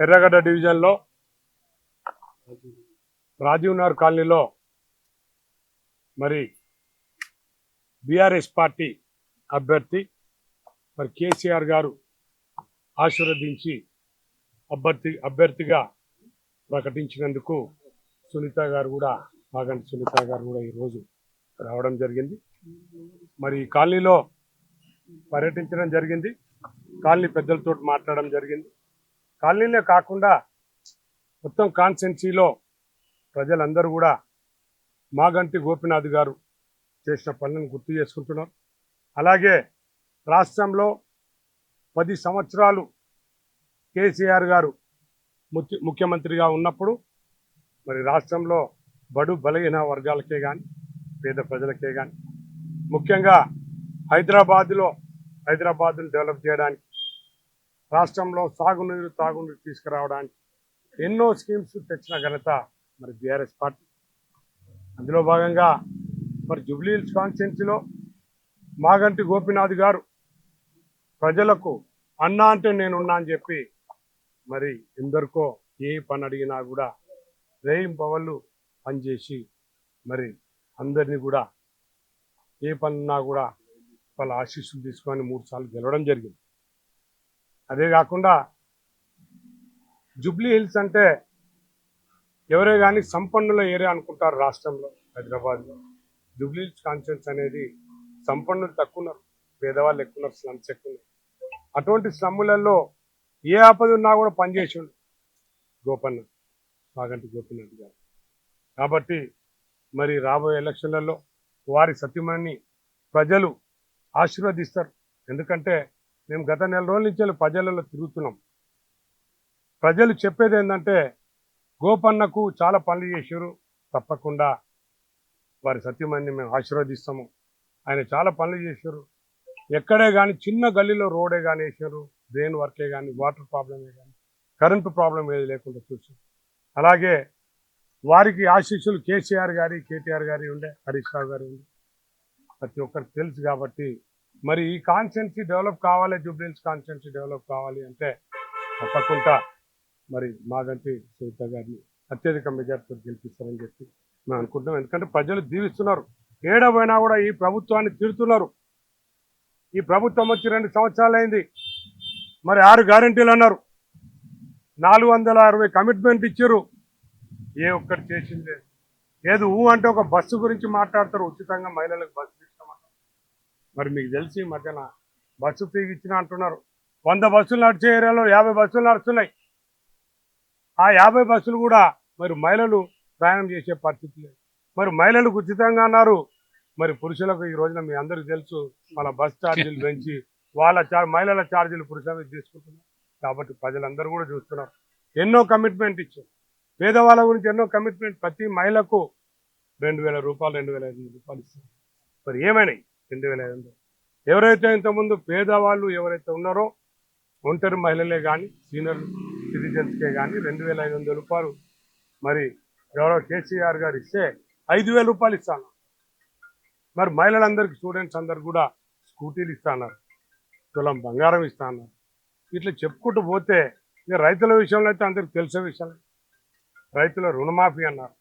ఎర్రగడ్డ డివిజన్లో రాజీవ్ నగర్ కాలనీలో మరి బీఆర్ఎస్ పార్టీ అభ్యర్థి కేసీఆర్ గారు ఆశీర్వదించి అభ్యర్థిగా ప్రకటించినందుకు మాగంటి సునీత గారు కూడా ఈరోజు రావడం జరిగింది. మరి కాలనీలో పర్యటించడం జరిగింది. కాలనీ పెద్దలతో మాట్లాడడం జరిగింది. కాలనీలే కాకుండా మొత్తం కాన్స్టిట్యున్సీలో ప్రజలందరూ కూడా మాగంటి గోపీనాథ్ గారు చేసిన పనులను గుర్తు చేసుకుంటున్నారు. అలాగే రాష్ట్రంలో 10 సంవత్సరాలు కేసీఆర్ గారు ముఖ్యమంత్రిగా ఉన్నప్పుడు మరి రాష్ట్రంలో బడు బలహీన వర్గాలకే కానీ పేద ప్రజలకే కానీ ముఖ్యంగా హైదరాబాద్ను డెవలప్ చేయడానికి, రాష్ట్రంలో తాగునీరు తీసుకురావడానికి ఎన్నో స్కీమ్స్ తెచ్చిన ఘనత మరి బీఆర్ఎస్ పార్టీ. అందులో భాగంగా మరి జూబ్లీ హిల్స్ కాన్స్టిట్యున్సీలో మాగంటి గోపీనాథ్ గారు ప్రజలకు అన్నా అంటే నేనున్నా అని చెప్పి మరి ఎందరికో ఏ పని అడిగినా కూడా రేయింపవళ్ళు పనిచేసి మరి అందరినీ కూడా ఏ పనున్నా కూడా వాళ్ళ ఆశీస్సులు తీసుకొని 3 సార్లు గెలవడం జరిగింది. అదే కాకుండా జూబ్లీ హిల్స్ అంటే ఎవరే కానీ సంపన్నుల ఏరియా అనుకుంటారు రాష్ట్రంలో. హైదరాబాద్లో జూబ్లీ హిల్స్ కాన్స్టిట్యున్సీ అనేది సంపన్నులు తక్కువ ఉన్నారు, పేదవాళ్ళు ఎక్కువ ఉన్నారు, స్లమ్స్ ఎక్కువ ఉన్నారు. అటువంటి స్లమ్ములలో ఏ ఆపద ఉన్నా కూడా పనిచేసిండు మాగంటి గోపీనాథ్ గారు. కాబట్టి మరి రాబోయే ఎలక్షన్లలో వారి సత్యమని ప్రజలు ఆశీర్వదిస్తారు. ఎందుకంటే మేము గత నెల రోజుల నుంచి ప్రజలలో తిరుగుతున్నాం. ప్రజలు చెప్పేది ఏంటంటే గోపన్నకు చాలా పనులు చేశారు, తప్పకుండా వారి సత్యమని మేము ఆశీర్వదిస్తాము. ఆయన చాలా పనులు చేశారు. ఎక్కడే కానీ చిన్న గల్లీలో రోడే కానీ వేసారు, డ్రైన్ వర్కే కానీ, వాటర్ ప్రాబ్లమే కానీ, కరెంటు ప్రాబ్లం ఏది లేకుండా చూసారు. అలాగే వారికి ఆశీస్సులు కేసీఆర్ గారి, కేటీఆర్ గారి ఉండే, హరీష్ రావు గారి ఉండే, ప్రతి ఒక్కరికి తెలుసు. కాబట్టి మరి ఈ కాన్స్టిట్యున్సీ డెవలప్ కావాలి, జూబ్లీ హిల్స్ కాన్స్టిట్యున్సీ డెవలప్ కావాలి అంటే తప్పకుండా మరి మాగంటి సునీత గారిని అత్యధిక మెజార్టీతో గెలిపిస్తారని చెప్పి మేము అనుకుంటున్నాం. ఎందుకంటే ప్రజలు దీవిస్తున్నారు. ఏడవైనా కూడా ఈ ప్రభుత్వాన్ని తిడుతున్నారు. ఈ ప్రభుత్వం వచ్చి 2 సంవత్సరాలు అయింది. మరి 6 గ్యారెంటీలు అన్నారు, 460 కమిట్మెంట్ ఇచ్చారు, ఏ ఒక్కటి చేసిందే ఏదో. అంటే ఒక బస్సు గురించి మాట్లాడతారు, ఉచితంగా మహిళలకు బస్సు ఇస్తామంటారు. మరి మీకు తెలిసి మధ్యన బస్సు ఫ్రీ ఇచ్చిన అంటున్నారు. 100 బస్సులు నడిచే ఏరియాలో 50 బస్సులు నడుస్తున్నాయి. ఆ 50 బస్సులు కూడా మరి మహిళలు ప్రయాణం చేసే పరిస్థితి లేదు. మరి మహిళలకు ఉచితంగా అన్నారు, మరి పురుషులకు ఈ రోజున మీ అందరికీ తెలుసు మన బస్ ఛార్జీలు పెంచి మహిళల ఛార్జీలు పురుషుల తీసుకుంటున్నారు. కాబట్టి ప్రజలందరూ కూడా చూస్తున్నారు. ఎన్నో కమిట్మెంట్ ఇచ్చారు, పేదవాళ్ళ గురించి ఎన్నో కమిట్మెంట్. ప్రతి మహిళకు 2000 రూపాయలు, 2500 రూపాయలు ఇస్తారు. మరి ఏమైనాయి 2500? ఎవరైతే ఇంతకుముందు పేదవాళ్ళు ఎవరైతే ఉన్నారో ఒంటరి మహిళలే కానీ, సీనియర్ సిటిజన్స్కే కానీ 2500 రూపాయలు మరి గౌరవ కేసీఆర్ గారు ఇస్తే 5000 రూపాయలు ఇస్తాను. మరి మహిళలందరికీ, స్టూడెంట్స్ అందరు కూడా స్కూటీలు ఇస్తున్నారు, తులం బంగారం ఇస్తున్నారు. ఇట్లా చెప్పుకుంటూ పోతే ఇక రైతుల విషయంలో అయితే అందరికి తెలిసే విషయం. రైతుల రుణమాఫీ అన్నారు,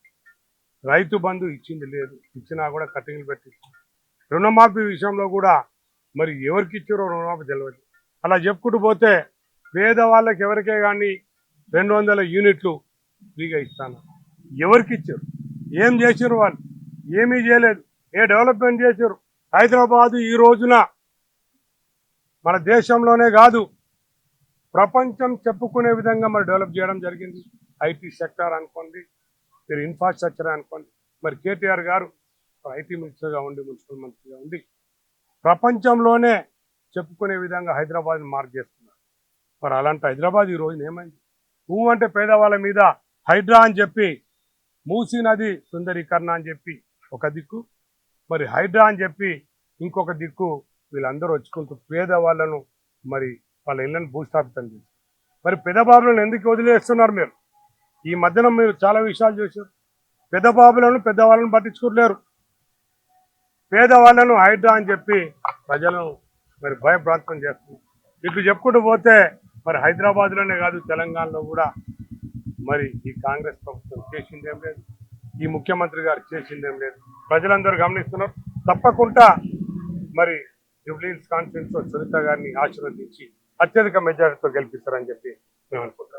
రైతు బంధు ఇచ్చింది లేదు, ఇచ్చినా కూడా కటింగ్లు పెట్టి. రుణమాఫీ విషయంలో కూడా మరి ఎవరికి ఇచ్చారో రుణమాఫీ తెలియదు. అలా చెప్పుకుంటూ పోతే పేదవాళ్ళకి ఎవరికే కానీ 200 యూనిట్లు ఫ్రీగా ఇస్తాను. ఎవరికి ఇచ్చారు? ఏం చేశారు? వాళ్ళు ఏమీ చేయలేదు. ఏ డెవలప్మెంట్ చేశారు? హైదరాబాదు ఈ రోజున మన దేశంలోనే కాదు ప్రపంచం చెప్పుకునే విధంగా మరి డెవలప్ చేయడం జరిగింది. ఐటీ సెక్టర్ అనుకోండి, మీరు ఇన్ఫ్రాస్ట్రక్చర్ అనుకోండి. మరి కేటీఆర్ గారు ఐటీ మినిస్టర్గా ఉండి, మున్సిపల్ మంత్రిగా ఉండి ప్రపంచంలోనే చెప్పుకునే విధంగా హైదరాబాద్ని మార్క్ చేస్తున్నారు. మరి అలాంటి హైదరాబాద్ ఈ రోజున ఏమైంది? అంటే పేదవాళ్ళ మీద హైడ్రా అని చెప్పి, మూసీ నది సుందరీకరణ అని చెప్పి ఒక దిక్కు, మరి హైడ్రా అని చెప్పి ఇంకొక దిక్కు, వీళ్ళందరూ వచ్చుకుంటూ పేదవాళ్ళను మరి వాళ్ళ ఇళ్ళని భూస్థాపితం చేస్తారు. మరి పెద్దబాబులను ఎందుకు వదిలేస్తున్నారు మీరు? ఈ మధ్యన మీరు చాలా విషయాలు చేశారు. పెద్దవాళ్ళను పట్టించుకోలేరు. పేదవాళ్ళను హైడ్రా అని చెప్పి ప్రజలను మరి భయభ్రాంతం చేస్తున్నారు. ఇట్లు చెప్పుకుంటూ పోతే మరి హైదరాబాద్లోనే కాదు తెలంగాణలో కూడా మరి ఈ కాంగ్రెస్ ప్రభుత్వం చేసిందేం లేదు, ఈ ముఖ్యమంత్రి గారు చేసిందేం లేదు. ప్రజలందరూ గమనిస్తున్నారు. తప్పకుండా మరి జూబ్లీ హిల్స్ కాన్ఫరెన్స్ లో సునీత గారిని ఆశీర్వదించి అత్యధిక మెజారిటీతో గెలిపిస్తారని చెప్పి మేము అనుకుంటున్నాం.